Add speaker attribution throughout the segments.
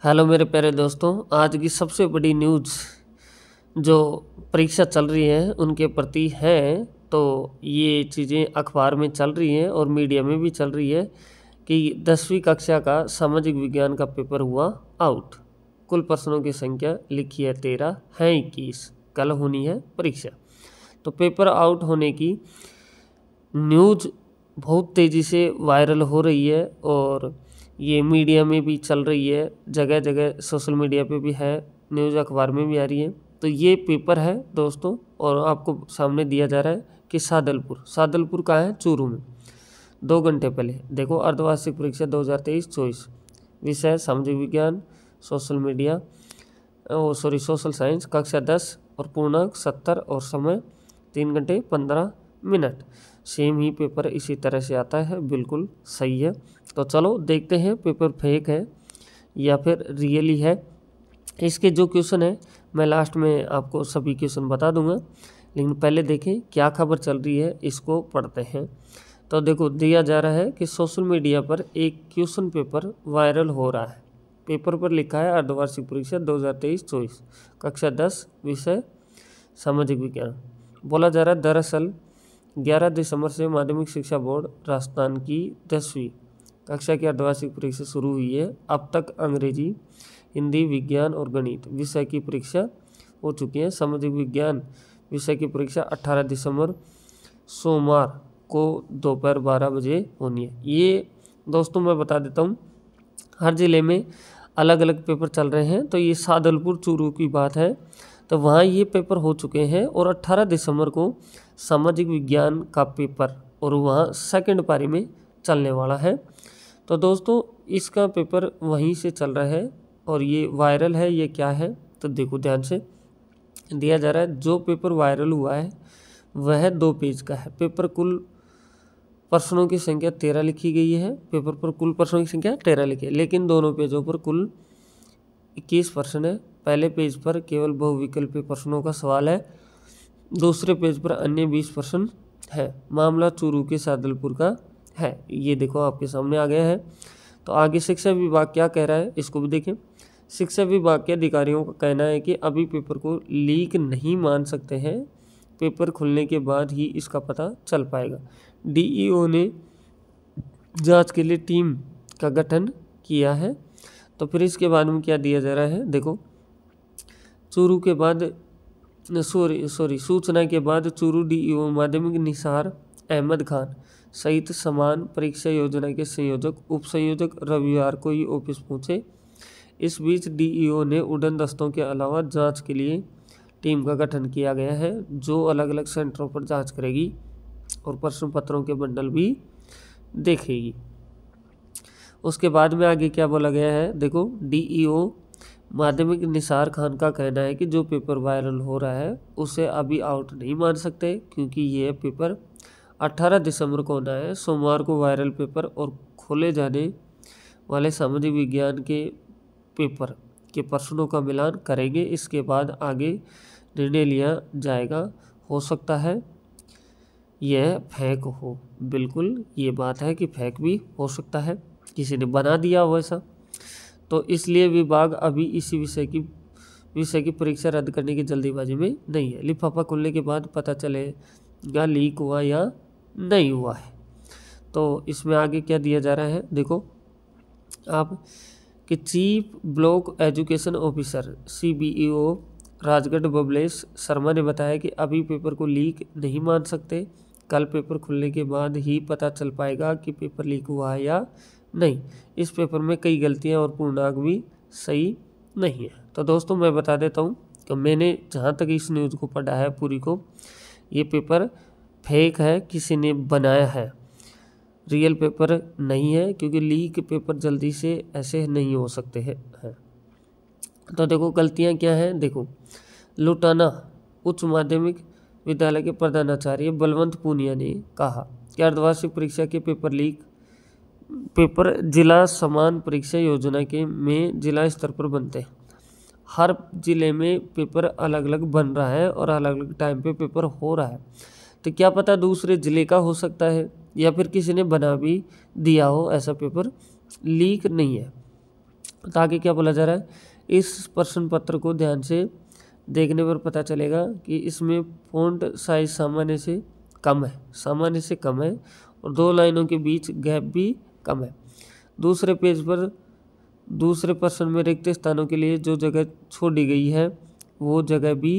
Speaker 1: Hello मेरे प्यारे दोस्तों, आज की सबसे बड़ी न्यूज़ जो परीक्षा चल रही है उनके प्रति है। तो ये चीज़ें अखबार में चल रही हैं और मीडिया में भी चल रही है कि 10वीं कक्षा का सामाजिक विज्ञान का पेपर हुआ आउट। कुल प्रश्नों की संख्या लिखी है 13, है 21। कल होनी है परीक्षा। तो पेपर आउट होने की न्यूज़ बहुत तेज़ी से वायरल हो रही है और ये मीडिया में भी चल रही है, जगह जगह सोशल मीडिया पे भी है, न्यूज़ अखबार में भी आ रही है। तो ये पेपर है दोस्तों, और आपको सामने दिया जा रहा है कि सादलपुर कहाँ है? चूरू में। 2 घंटे पहले देखो, अर्धवार्षिक परीक्षा 2023-24, विषय सामाजिक विज्ञान, सोशल साइंस, कक्षा 10 और पूर्णांक 70 और समय 3 घंटे 15 मिनट। सेम ही पेपर इसी तरह से आता है, बिल्कुल सही है। तो चलो देखते हैं पेपर फेक है या फिर रियली है। इसके जो क्वेश्चन है मैं लास्ट में आपको सभी क्वेश्चन बता दूंगा, लेकिन पहले देखें क्या खबर चल रही है, इसको पढ़ते हैं। तो देखो, दिया जा रहा है कि सोशल मीडिया पर एक क्वेश्चन पेपर वायरल हो रहा है। पेपर पर लिखा है अर्धवार्षिक परीक्षा 2023-24, कक्षा 10, विषय सामाजिक विज्ञान। बोला जा रहा है दरअसल 11 दिसंबर से माध्यमिक शिक्षा बोर्ड राजस्थान की 10वीं कक्षा की अर्धवार्षिक परीक्षा शुरू हुई है। अब तक अंग्रेजी, हिंदी, विज्ञान और गणित विषय की परीक्षा हो चुकी है। सामाजिक विज्ञान विषय की परीक्षा 18 दिसंबर सोमवार को दोपहर 12 बजे होनी है। ये दोस्तों मैं बता देता हूँ, हर ज़िले में अलग अलग पेपर चल रहे हैं। तो ये सादलपुर चूरू की बात है, तो वहाँ ये पेपर हो चुके हैं और 18 दिसंबर को सामाजिक विज्ञान का पेपर और वहाँ सेकंड पारी में चलने वाला है। तो दोस्तों इसका पेपर वहीं से चल रहा है और ये वायरल है। ये क्या है तो देखो ध्यान से, दिया जा रहा है जो पेपर वायरल हुआ है वह 2 पेज का है। पेपर कुल प्रश्नों की संख्या 13 लिखी गई है। पेपर पर कुल प्रश्नों की संख्या 13 लिखी है, लेकिन दोनों पेजों पर कुल 21 प्रश्न है। पहले पेज पर केवल बहुविकल्पी प्रश्नों का सवाल है, दूसरे पेज पर अन्य 20 प्रश्न है। मामला चूरू के सादलपुर का है। ये देखो आपके सामने आ गया है। तो आगे शिक्षा विभाग क्या कह रहा है, इसको भी देखें। शिक्षा विभाग के अधिकारियों का कहना है कि अभी पेपर को लीक नहीं मान सकते हैं, पेपर खुलने के बाद ही इसका पता चल पाएगा। डीईओ ने जांच के लिए टीम का गठन किया है। तो फिर इसके बाद में क्या दिया जा रहा है, देखो, चूरू के बाद सूचना के बाद चूरू डीईओ माध्यमिक निसार अहमद खान सहित समान परीक्षा योजना के संयोजक उप संयोजक रविवार को ही ऑफिस पहुंचे। इस बीच डीईओ ने उड़न दस्तों के अलावा जांच के लिए टीम का गठन किया गया है, जो अलग अलग सेंटरों पर जांच करेगी और प्रश्न पत्रों के बंडल भी देखेगी। उसके बाद में आगे क्या बोला गया है, देखो, डीईओ माध्यमिक निसार खान का कहना है कि जो पेपर वायरल हो रहा है उसे अभी आउट नहीं मान सकते, क्योंकि ये पेपर 18 दिसंबर को होना है, सोमवार को वायरल पेपर और खोले जाने वाले सामाजिक विज्ञान के पेपर के प्रश्नों का मिलान करेंगे। इसके बाद आगे निर्णय लिया जाएगा। हो सकता है यह फेक हो, बिल्कुल ये बात है कि फेक भी हो सकता है, किसी ने बना दिया हो ऐसा। तो इसलिए विभाग अभी इसी विषय की परीक्षा रद्द करने की जल्दीबाजी में नहीं है। लिफाफा खुलने के बाद पता चलेगा लीक हुआ या नहीं हुआ है। तो इसमें आगे क्या दिया जा रहा है, देखो आप, कि chief block education officer CBEO Rajgarh Bablesh Sharma ने बताया कि अभी पेपर को लीक नहीं मान सकते, कल पेपर खुलने के बाद ही पता चल पाएगा कि पेपर लीक हुआ है या नहीं। इस पेपर में कई गलतियां और पूर्णांक भी सही नहीं है। तो दोस्तों मैं बता देता हूं कि मैंने जहां तक इस न्यूज़ को पढ़ा है पूरी को, ये पेपर फेक है, किसी ने बनाया है, रियल पेपर नहीं है, क्योंकि लीक पेपर जल्दी से ऐसे नहीं हो सकते हैं। तो देखो गलतियां क्या हैं, देखो, लुटाना उच्च माध्यमिक विद्यालय के प्रधानाचार्य बलवंत पूनिया ने कहा कि अर्धवार्षिक परीक्षा के पेपर जिला समान परीक्षा योजना के में जिला स्तर पर बनते हैं। हर जिले में पेपर अलग अलग बन रहा है और अलग अलग टाइम पे पेपर हो रहा है। तो क्या पता दूसरे जिले का हो सकता है या फिर किसी ने बना भी दिया हो, ऐसा पेपर लीक नहीं है। तो आगे क्या बोला जा रहा है, इस प्रश्न पत्र को ध्यान से देखने पर पता चलेगा कि इसमें फ़ॉन्ट साइज सामान्य से कम है, सामान्य से कम है, और 2 लाइनों के बीच गैप भी कम है। दूसरे पेज पर दूसरे प्रश्न में रिक्त स्थानों के लिए जो जगह छोड़ी गई है वो जगह भी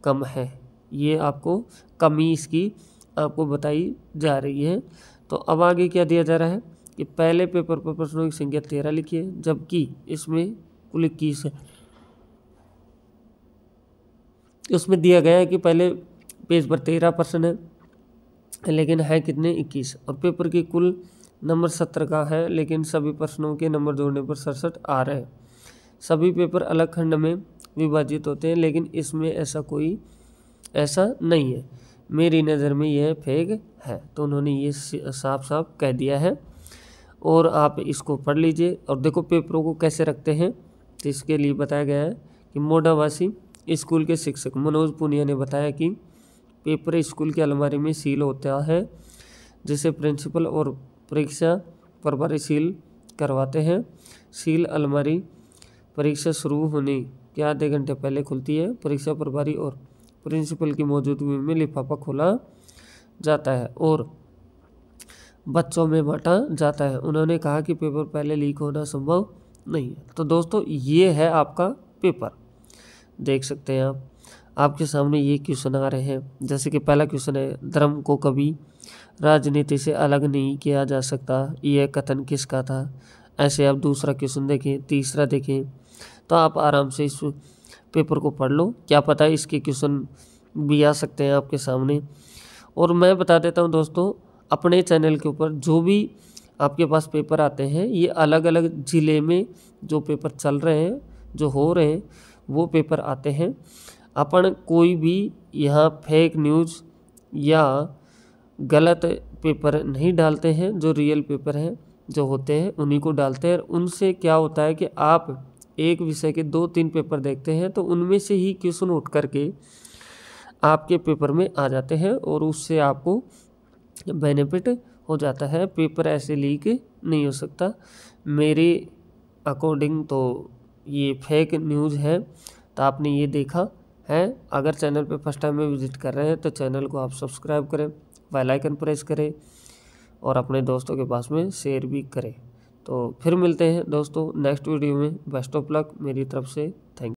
Speaker 1: कम है। ये आपको कमी इसकी आपको बताई जा रही है। तो अब आगे क्या दिया जा रहा है कि पहले पेपर पर प्रश्नों की संख्या 13 लिखिए, जबकि इसमें कुल 21 है। उसमें दिया गया है कि पहले पेज पर 13 प्रश्न है लेकिन है कितने, 21, और पेपर की कुल नंबर 70 का है, लेकिन सभी प्रश्नों के नंबर जोड़ने पर 67 आ रहे हैं। सभी पेपर अलग खंड में विभाजित होते हैं, लेकिन इसमें ऐसा नहीं है। मेरी नज़र में यह फेक है। तो उन्होंने ये साफ साफ कह दिया है, और आप इसको पढ़ लीजिए। और देखो पेपरों को कैसे रखते हैं, तो इसके लिए बताया गया है कि मोडावासी स्कूल के शिक्षक मनोज पुनिया ने बताया कि पेपर स्कूल की अलमारी में सील होता है, जिसे प्रिंसिपल और परीक्षा प्रभारी सील करवाते हैं। सील अलमारी परीक्षा शुरू होने के आधे घंटे पहले खुलती है। परीक्षा प्रभारी और प्रिंसिपल की मौजूदगी में लिफाफा खोला जाता है और बच्चों में बांटा जाता है। उन्होंने कहा कि पेपर पहले लीक होना संभव नहीं है। तो दोस्तों ये है आपका पेपर, देख सकते हैं आप, आपके सामने ये क्वेश्चन आ रहे हैं। जैसे कि पहला क्वेश्चन है, धर्म को कभी राजनीति से अलग नहीं किया जा सकता, यह कथन किसका था। ऐसे आप दूसरा क्वेश्चन देखें, तीसरा देखें, तो आप आराम से इस पेपर को पढ़ लो, क्या पता इसके क्वेश्चन भी आ सकते हैं आपके सामने। और मैं बता देता हूं दोस्तों, अपने चैनल के ऊपर जो भी आपके पास पेपर आते हैं, ये अलग अलग ज़िले में जो पेपर चल रहे हैं, जो हो रहे हैं, वो पेपर आते हैं। अपन कोई भी यहाँ फेक न्यूज़ या गलत पेपर नहीं डालते हैं। जो रियल पेपर हैं जो होते हैं उन्हीं को डालते हैं। उनसे क्या होता है कि आप एक विषय के 2-3 पेपर देखते हैं, तो उनमें से ही क्वेश्चन उठ करके आपके पेपर में आ जाते हैं, और उससे आपको बेनिफिट हो जाता है। पेपर ऐसे लीक नहीं हो सकता। मेरे अकॉर्डिंग तो ये फेक न्यूज़ है। तो आपने ये देखा है। अगर चैनल पे फर्स्ट टाइम में विजिट कर रहे हैं तो चैनल को आप सब्सक्राइब करें, बेल आइकन प्रेस करें, और अपने दोस्तों के पास में शेयर भी करें। तो फिर मिलते हैं दोस्तों नेक्स्ट वीडियो में। बेस्ट ऑफ लक मेरी तरफ से। Thank you.